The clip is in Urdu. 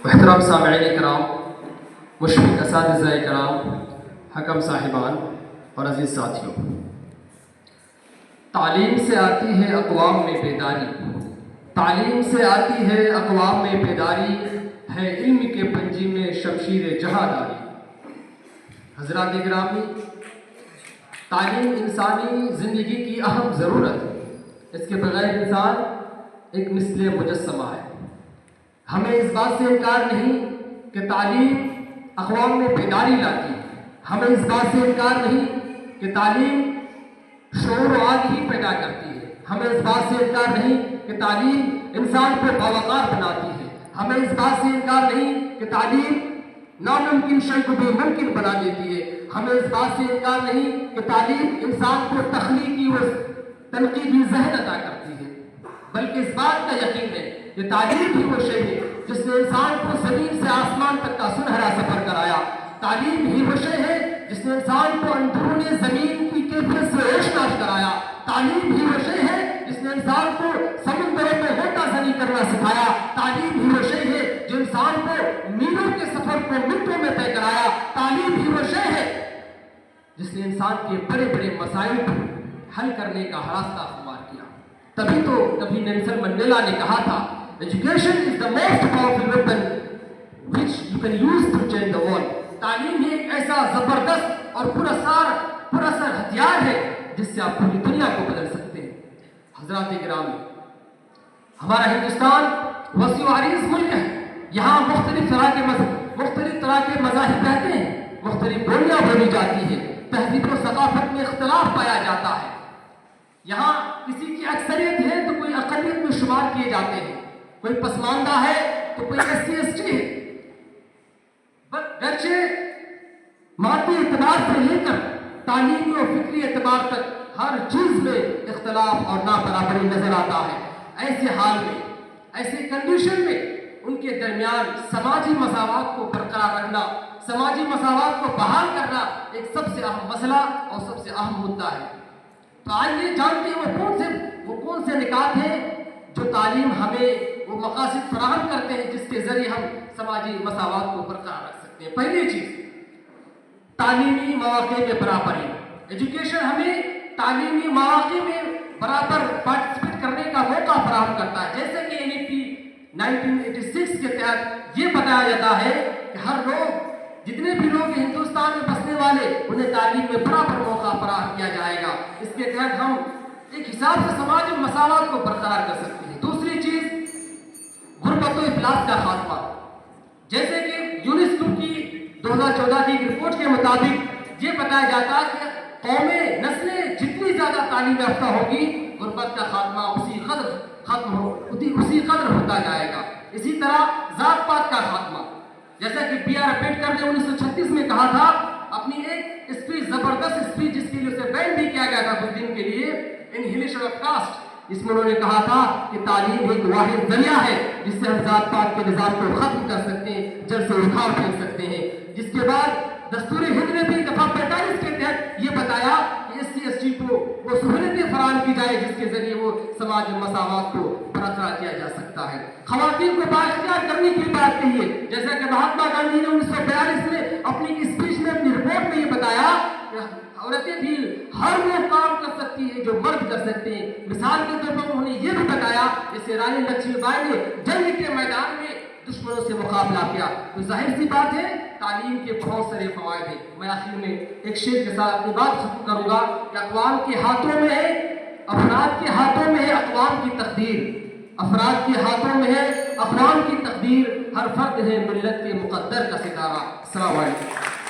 محترم سامعین کرام، مشفق اساتذہ کرام، حکم صاحبان اور عزیز ساتھیوں، تعلیم سے آتی ہے اقوام میں بیداری، تعلیم سے آتی ہے اقوام میں بیداری، ہے علم کے پنجی میں شمشیر جہاداری۔ حضرات گرامی، تعلیم انسانی زندگی کی اہم ضرورت ہے، اس کے بغیر انسان ایک مثل مجسمہ ہے۔ ہمیں اس بات سے انکار نہیں کہ تعلیم اقوام میں بیداری لاتی ہے، ہمیں اس بات سے انکار نہیں کہ تعلیم شعور و آگاہی پیدا کرتی ہے، ہمیں اس بات سے انکار نہیں کہ تعلیم انسان کو باوقار بناتی ہے، ہمیں اس بات سے انکار نہیں کہ تعلیم ناممکن شے کو بھی ممکن بنا دیتی ہے، ہمیں اس بات سے انکار نہیں کہ تعلیم انسان کو تخلیقی و تنقیدی ذہن عطا کرتی ہے، بلکہ اس بات کا یقین ہے کہ تعلیم ہی وہ شے ہے جس نے انسان کو زمین سے آسمان تک کا سنہرا سفر کرایا، تعلیم ہی وہ شے ہے جس نے انسان کو اندرون زمین کی کیفیت سے روشناس کرایا، تعلیم ہی وہ شے ہے جس نے انسان کو سمندروں میں غوطہ زنی کرنا سکھایا، تعلیم ہی وہ شے ہے جو انسان کو میلوں کے سفر کو منٹوں میں طے کرایا، تعلیم ہی وہ شے ہے جس نے انسان کے بڑے بڑے مسائل کو حل کرنے کا راستہ ہموار کیا۔ تبھی تو کبھی نیلسن منڈیلا نے کہا تھا، education is the most powerful weapon which you can use to change the world. تعلیم ہی ایک ایسا زبردست اور پراثر ہتھیار ہے جس سے آپ پوری دنیا کو بدل سکتے ہیں۔ حضرات گرامی، ہمارا ہندوستان وسیع و عریض ملک ہے، یہاں مختلف طرح کے مذاہب رہتے ہیں، مختلف بولیاں بولی جاتی ہیں، تہذیب و ثقافت میں اختلاف پایا جاتا ہے، یہاں کسی کی اکثریت ہے تو کوئی اقلیت میں شمار کیے جاتے ہیں، کوئی پسماندہ ہے تو کوئی SC/ST ہے، گرچہ مادی اعتبار سے لے کر تعلیمی و فکری اعتبار تک ہر چیز میں اختلاف اور نابرابری نظر آتا ہے۔ ایسے حال میں، ایسے کنڈیشن میں ان کے درمیان سماجی مساوات کو برقرار رکھنا، سماجی مساوات کو بحال کرنا ایک سب سے اہم مسئلہ اور سب سے اہم مدعا ہے۔ تو آئیے جانتے ہیں وہ کون سے نکات ہیں جو تعلیم ہمیں وہ مقاصد فراہم کرتے ہیں جس کے ذریعے ہم سماجی مساوات کو برقرار رکھ سکتے ہیں۔ پہلی چیز، تعلیمی مواقع میں برابری۔ ایجوکیشن ہمیں تعلیمی مواقع میں برابر پارٹیسپیٹ کرنے کا موقع فراہم کرتا ہے، جیسے کہ NEP 1986 کے تحت یہ بتایا جاتا ہے کہ ہر لوگ، جتنے بھی لوگ ہندوستان میں بسنے والے، انہیں تعلیم میں برابر موقع فراہم کیا جائے گا۔ اس کے تحت ہم ایک حساب سے سماجی مساوات کو برقرار کر سکتے ہیں۔ دوسری چیز، غربت و افلاس کا خاتمہ۔ جیسے کہ یونیسکو کی 2014 کی ایک رپورٹ کے مطابق یہ بتایا جاتا ہے کہ قومیں، نسلیں جتنی زیادہ تعلیم یافتہ ہوگی، غربت کا خاتمہ اسی قدر ہوتا جائے گا۔ اسی طرح ذات پات کا خاتمہ، جیسا کہ B.R. امبیڈکر نے 1936 میں کہا تھا اپنی ایک اسپیچ، زبردست اسپیچ جس کے لیے اسے بین بھی کیا گیا تھا کچھ دن کے لیے، انہیلیشن آف کاسٹ، اس میں انہوں نے کہا تھا کہ تعلیم ایک واحد ذریعہ ہے جس سے ہم ذات پات کے نظام کو ختم کر سکتے ہیں، جڑ سے اکھاڑ پھینک سکتے ہیں۔ جس کے بعد دستور ہند نے بھی دفعہ 45 کے تحت یہ بتایا کہ SC/ST کو وہ سہولتیں فراہم کی جائے جس کے ذریعے وہ سماجی مساوات کو برقرار کیا جا سکتا ہے۔ خواتین کو بااختیار کرنے کی بات کہی ہے، جیسا کہ مہاتما گاندھی نے 1942 میں اپنی اسپیچ میں، اپنی رپورٹ میں یہ بتایا کہ عورتیں بھی ہر وہ کام کر سکتی ہیں جو مرد کر سکتے ہیں۔ مثال کے طور پر انہوں نے یہ بھی بتایا جیسے رانی لکشمی بائی نے جنگ کے میدان میں دشمنوں سے مقابلہ کیا۔ تو ظاہر سی بات ہے تعلیم کے بہت سارے فوائد ہیں۔ میں آخر میں ایک شعر کے ساتھ اپنی بات ختم کروں گا کہ اقوام کے ہاتھوں میں ہے، افراد کے ہاتھوں میں ہے اقوام کی تقدیر، افراد کے ہاتھوں میں ہے اقوام کی تقدیر، ہر فرد ہے ملت کے مقدر کا ستارہ۔ السلام علیکم۔